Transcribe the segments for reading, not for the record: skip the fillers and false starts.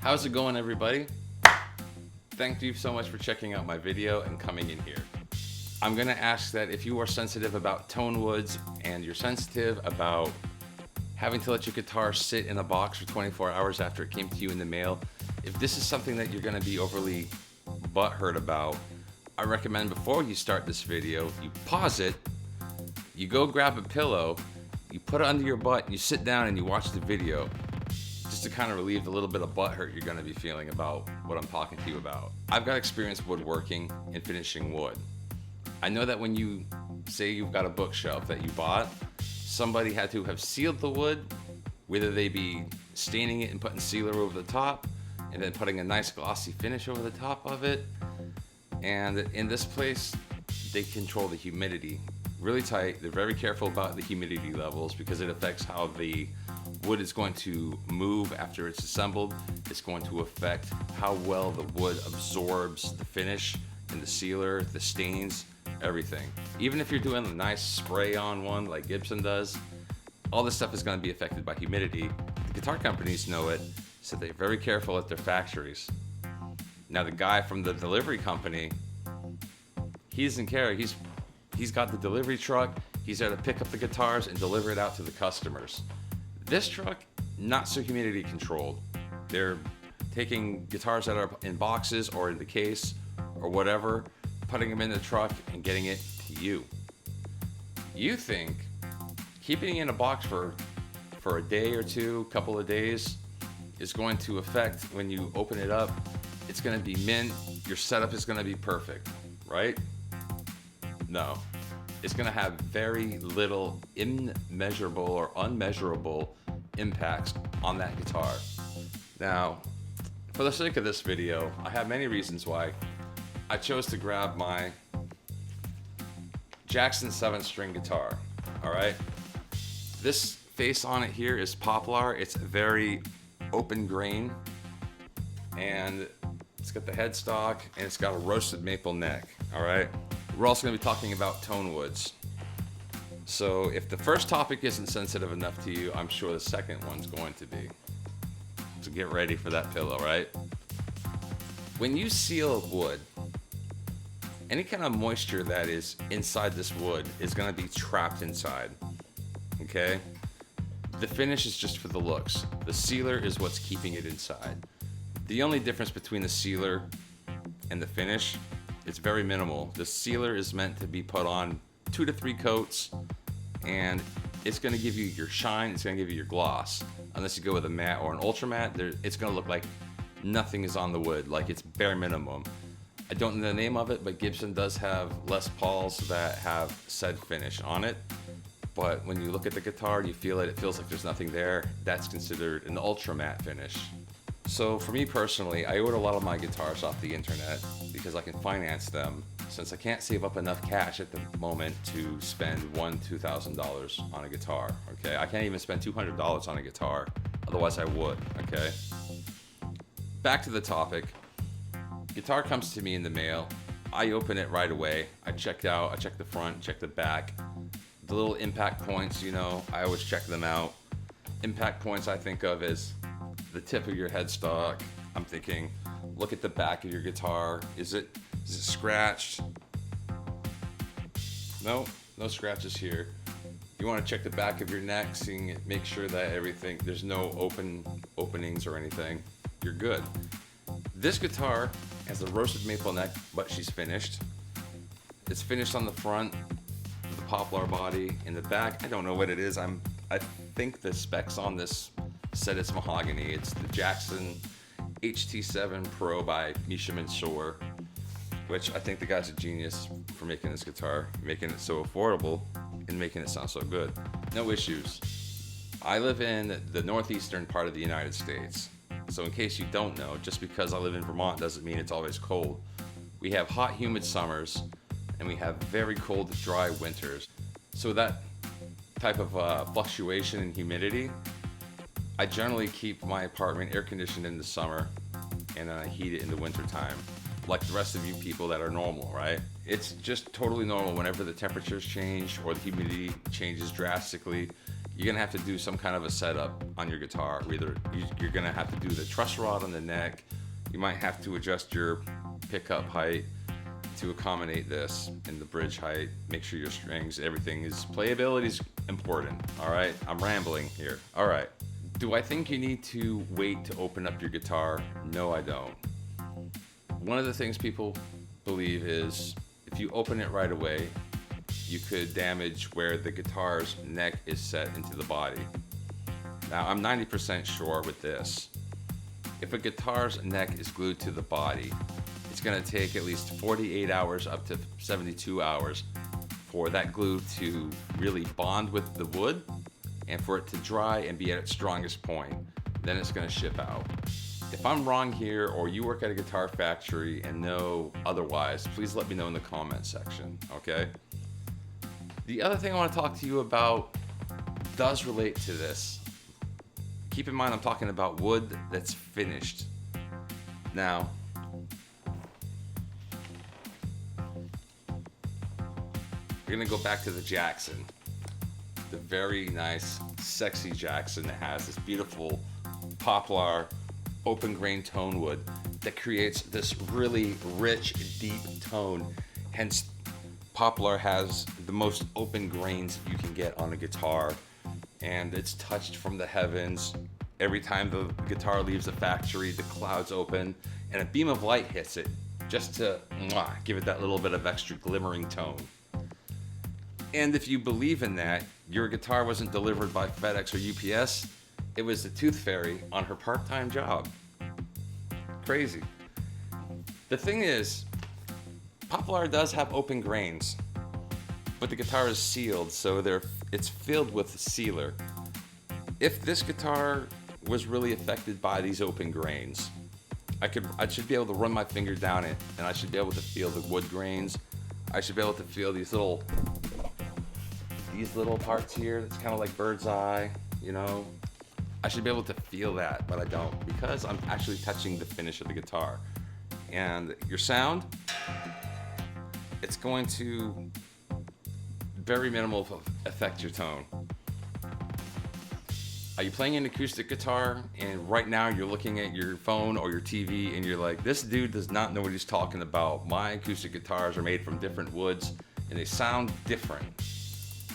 How's it going, everybody? Thank you so much for checking out my video and coming in here. I'm gonna ask that if you are sensitive about Tonewoods and you're sensitive about having to let your guitar sit in a box for 24 hours after it came to you in the mail, if this is something that you're gonna be overly butthurt about, I recommend before you start this video, you pause it, you go grab a pillow, you put it under your butt, and you sit down and you watch the video, just to kind of relieve the little bit of butthurt you're gonna be feeling about what I'm talking to you about. I've got experience woodworking and finishing wood. I know that when you say you've got a bookshelf that you bought, somebody had to have sealed the wood, whether they be staining it and putting sealer over the top, and then putting a nice glossy finish over the top of it. And in this place, they control the humidity really tight. They're very careful about the humidity levels because it affects how the wood is going to move after it's assembled. It's going to affect how well the wood absorbs the finish and the sealer, the stains, everything. Even if you're doing a nice spray on one like Gibson does, all this stuff is going to be affected by humidity. The guitar companies know it, so they're very careful at their factories. Now the guy from the delivery company, he doesn't care. He's got the delivery truck. He's there to pick up the guitars and deliver it out to the customers. This truck, not so humidity controlled. They're taking guitars that are in boxes or in the case or whatever, putting them in the truck and getting it to you. You think keeping it in a box for a day or two, couple of days, is going to affect when you open it up. It's going to be mint. Your setup is going to be perfect, right? No. It's going to have very little immeasurable or unmeasurable impacts on that guitar. Now, for the sake of this video, I have many reasons why I chose to grab my Jackson 7-string guitar. Alright? This face on it here is poplar. It's very open grain, and it's got the headstock, and it's got a roasted maple neck. Alright? We're also going to be talking about Tonewoods. So if the first topic isn't sensitive enough to you, I'm sure the second one's going to be. So get ready for that pillow, right? When you seal wood, any kind of moisture that is inside this wood is going to be trapped inside. Okay? The finish is just for the looks. The sealer is what's keeping it inside. The only difference between the sealer and the finish, it's very minimal. The sealer is meant to be put on 2 to 3 coats, and it's going to give you your shine, it's going to give you your gloss. Unless you go with a matte or an ultra matte, it's going to look like nothing is on the wood, like it's bare minimum. I don't know the name of it, but Gibson does have Les Pauls that have said finish on it. But when you look at the guitar, you feel it feels like there's nothing there. That's considered an ultra matte finish. So for me personally, I order a lot of my guitars off the internet because I can finance them, since I can't save up enough cash at the moment to spend $2,000 on a guitar, okay? I can't even spend $200 on a guitar, otherwise I would, okay? Back to the topic. Guitar comes to me in the mail. I open it right away. I check the front, check the back. The little impact points, you know, I always check them out. Impact points I think of as the tip of your headstock. I'm thinking, look at the back of your guitar. Is it scratched? No scratches here. You want to check the back of your neck, make sure that everything, there's no openings or anything. You're good. This guitar has a roasted maple neck, but she's finished. It's finished on the front, the poplar body. In the back, I don't know what it is. I think the specs on this said it's mahogany. It's the Jackson HT7 Pro by Misha Mansour, which I think the guy's a genius for making this guitar, making it so affordable and making it sound so good. No issues. I live in the northeastern part of the United States. So in case you don't know, just because I live in Vermont doesn't mean it's always cold. We have hot, humid summers, and we have very cold, dry winters. So that type of fluctuation in humidity, I generally keep my apartment air conditioned in the summer, and then I heat it in the winter time, like the rest of you people that are normal, right? It's just totally normal whenever the temperatures change or the humidity changes drastically. you're gonna have to do some kind of a setup on your guitar. Either you're gonna have to do the truss rod on the neck. You might have to adjust your pickup height to accommodate this, and the bridge height. Make sure your strings, everything is, playability is important. All right, I'm rambling here. All right, do I think you need to wait to open up your guitar? No, I don't. One of the things people believe is if you open it right away, you could damage where the guitar's neck is set into the body. Now, I'm 90% sure with this. If a guitar's neck is glued to the body, it's gonna take at least 48 hours up to 72 hours for that glue to really bond with the wood and for it to dry and be at its strongest point. Then it's gonna ship out. If I'm wrong here, or you work at a guitar factory and know otherwise, please let me know in the comment section, okay? The other thing I want to talk to you about does relate to this. Keep in mind I'm talking about wood that's finished. Now, we're gonna go back to the Jackson. The very nice, sexy Jackson that has this beautiful poplar, open grain tone wood that creates this really rich, deep tone. Hence, poplar has the most open grains you can get on a guitar, and it's touched from the heavens. Every time the guitar leaves the factory, the clouds open and a beam of light hits it just to give it that little bit of extra glimmering tone. And if you believe in that, your guitar wasn't delivered by FedEx or UPS, it was the Tooth Fairy on her part-time job. Crazy. The thing is, poplar does have open grains, but the guitar is sealed, so it's filled with sealer. If this guitar was really affected by these open grains, I should be able to run my finger down it, and I should be able to feel the wood grains. I should be able to feel these little parts here. That's kind of like bird's eye, you know. I should be able to feel that, but I don't, because I'm actually touching the finish of the guitar. And your sound, it's going to very minimal affect your tone. Are you playing an acoustic guitar and right now you're looking at your phone or your TV and you're like, this dude does not know what he's talking about. My acoustic guitars are made from different woods and they sound different.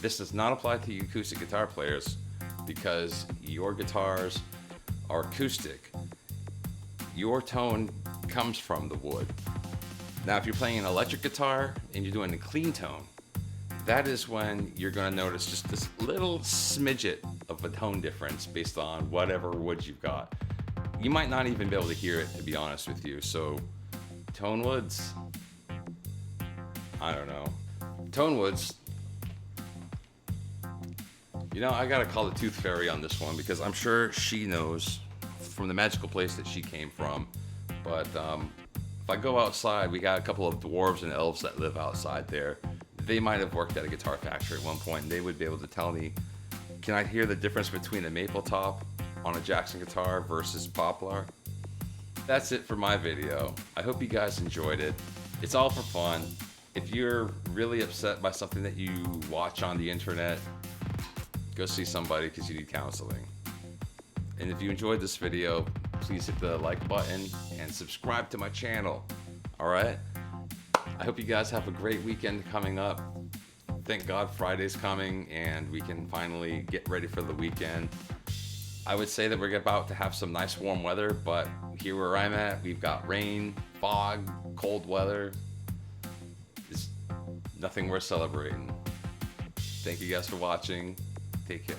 This does not apply to you acoustic guitar players because your guitars are acoustic. Your tone comes from the wood. Now, if you're playing an electric guitar and you're doing a clean tone, that is when you're going to notice just this little smidget of a tone difference based on whatever wood you've got. You might not even be able to hear it, to be honest with you. So, Tonewoods, I don't know. Tonewoods, you know, I gotta call the Tooth Fairy on this one because I'm sure she knows from the magical place that she came from. But if I go outside, we got a couple of dwarves and elves that live outside there. They might have worked at a guitar factory at one point and they would be able to tell me, can I hear the difference between a maple top on a Jackson guitar versus poplar? That's it for my video. I hope you guys enjoyed it. It's all for fun. If you're really upset by something that you watch on the internet, go see somebody because you need counseling. And if you enjoyed this video, please hit the like button and subscribe to my channel. All right? I hope you guys have a great weekend coming up. Thank God Friday's coming and we can finally get ready for the weekend. I would say that we're about to have some nice warm weather, but here where I'm at, we've got rain, fog, cold weather. It's nothing worth celebrating. Thank you guys for watching. Take care.